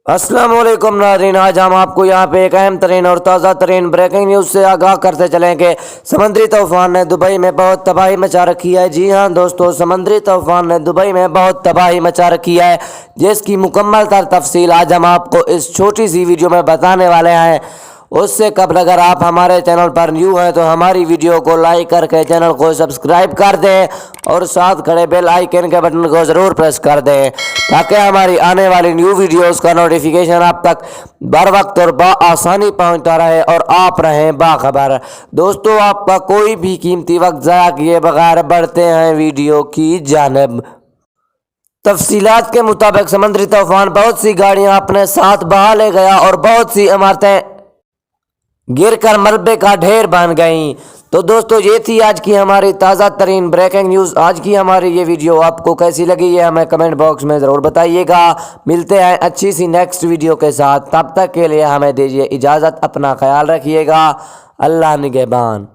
अस्सलाम वालेकुम नाज़रीन, आज हम आपको यहाँ पे एक अहम तरीन और ताज़ा तरीन ब्रेकिंग न्यूज़ से आगाह करते चलें कि समंदरी तूफ़ान ने दुबई में बहुत तबाही मचा रखी है। जी हाँ दोस्तों, समंदरी तूफ़ान ने दुबई में बहुत तबाही मचा रखी है, जिसकी मुकम्मल तफसील आज हम आपको इस छोटी सी वीडियो में बताने वाले हैं। उससे कबल अगर आप हमारे चैनल पर न्यू हैं तो हमारी वीडियो को लाइक करके चैनल को सब्सक्राइब कर दें और साथ खड़े बेल आइकन के बटन को ज़रूर प्रेस कर दें, ताकि हमारी आने वाली न्यू वीडियोस का नोटिफिकेशन आप तक बर वक्त और आसानी पहुंचता रहे और आप रहें बाखबर। दोस्तों, आपका कोई भी कीमती वक्त ज़ाया किए बगैर बढ़ते हैं वीडियो की जानिब। तफसीलात के मुताबिक समंदरी तूफान बहुत सी गाड़ियां अपने साथ बहा ले गया और बहुत सी इमारतें गिरकर मलबे का ढेर बन गईं। तो दोस्तों, ये थी आज की हमारी ताज़ा तरीन ब्रेकिंग न्यूज़। आज की हमारी ये वीडियो आपको कैसी लगी है हमें कमेंट बॉक्स में ज़रूर बताइएगा। मिलते हैं अच्छी सी नेक्स्ट वीडियो के साथ, तब तक के लिए हमें दीजिए इजाज़त। अपना ख्याल रखिएगा। अल्लाह निगहबान।